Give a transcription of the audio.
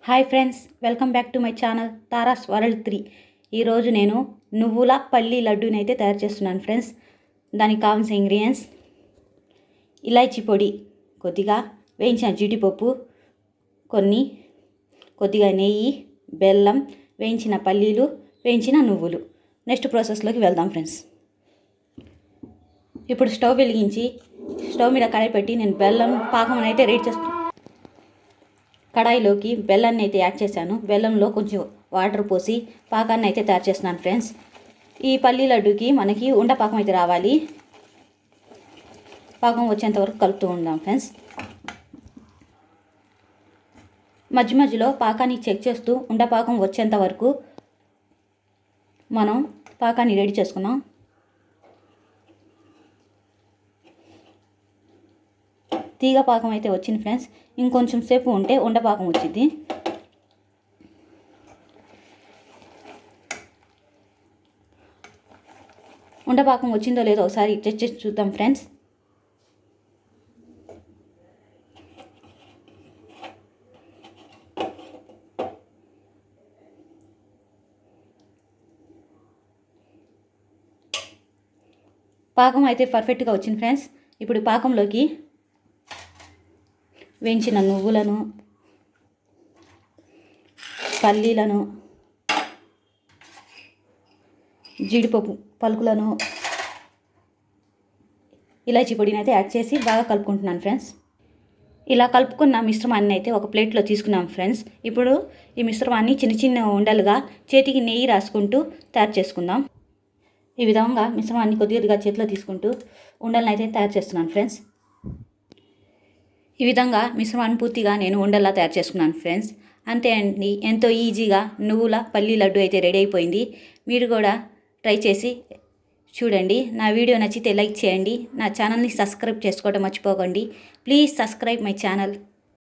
Hi friends, welcome back to my channel Tara's world 3. ఈరోజు నేను నువ్వుల పల్లి లడ్డూని అయితే తయారు చేస్తున్నాను ఫ్రెండ్స్. దానికి కావాల్సిన ఇంగ్రీడియంట్స్: ఇలాచీ పొడి కొద్దిగా, వేయించిన జీడిపప్పు కొన్ని, కొద్దిగా నెయ్యి, బెల్లం, వేయించిన పల్లీలు, వేయించిన నువ్వులు. నెక్స్ట్ ప్రాసెస్లోకి వెళ్దాం ఫ్రెండ్స్. ఇప్పుడు స్టవ్ వెలిగించి స్టవ్ మీద కడాయి పెట్టి నేను బెల్లం పాకం అయితే రెడీ చేస్తాను. కడాయిలోకి బెల్లాన్ని అయితే యాడ్ చేశాను. బెల్లంలో కొంచెం వాటర్ పోసి పాకాన్ని అయితే తయారు చేస్తున్నాను ఫ్రెండ్స్. ఈ పల్లి లడ్డూకి మనకి ఉండపాకం అయితే రావాలి. పాకం వచ్చేంత వరకు కలుపుతూ ఉందాం ఫ్రెండ్స్. మధ్య మధ్యలో పాకాన్ని చెక్ చేస్తూ ఉండపాకం వచ్చేంత వరకు మనం పాకాన్ని రెడీ చేసుకున్నాం. తీగ పాకం అయితే వచ్చింది ఫ్రెండ్స్. ఇంకొంచెం సేపు ఉంటే ఉండపాకం వచ్చింది. ఉండపాకం వచ్చిందో లేదో ఒకసారి టెస్ట్ చేసి చూద్దాం ఫ్రెండ్స్. పాకం అయితే పర్ఫెక్ట్గా వచ్చింది ఫ్రెండ్స్. ఇప్పుడు పాకంలోకి వేయించిన నువ్వులను, పల్లీలను, జీడిపప్పు పలుకులను, ఇలాచీ పొడిని అయితే యాడ్ చేసి బాగా కలుపుకుంటున్నాను ఫ్రెండ్స్. ఇలా కలుపుకున్న మిశ్రమాన్ని అయితే ఒక ప్లేట్లో తీసుకున్నాం ఫ్రెండ్స్. ఇప్పుడు ఈ మిశ్రమాన్ని చిన్న చిన్న ఉండలుగా చేతికి నెయ్యి రాసుకుంటూ తయారు చేసుకుందాం. ఈ విధంగా మిశ్రమాన్ని కొద్దిగా చేతిలో తీసుకుంటూ ఉండలను అయితే తయారు చేస్తున్నాను ఫ్రెండ్స్. ఈ విధంగా మిశ్రమాన్ని పూర్తిగా నేను ఉండల్లా తయారు చేసుకున్నాను ఫ్రెండ్స్. అంతే అండి, ఎంతో ఈజీగా నువ్వుల పల్లి లడ్డు అయితే రెడీ అయిపోయింది. మీరు కూడా ట్రై చేసి చూడండి. నా వీడియో నచ్చితే లైక్ చేయండి. నా ఛానల్ని సబ్స్క్రైబ్ చేసుకోవడం మర్చిపోకండి. Please subscribe my channel.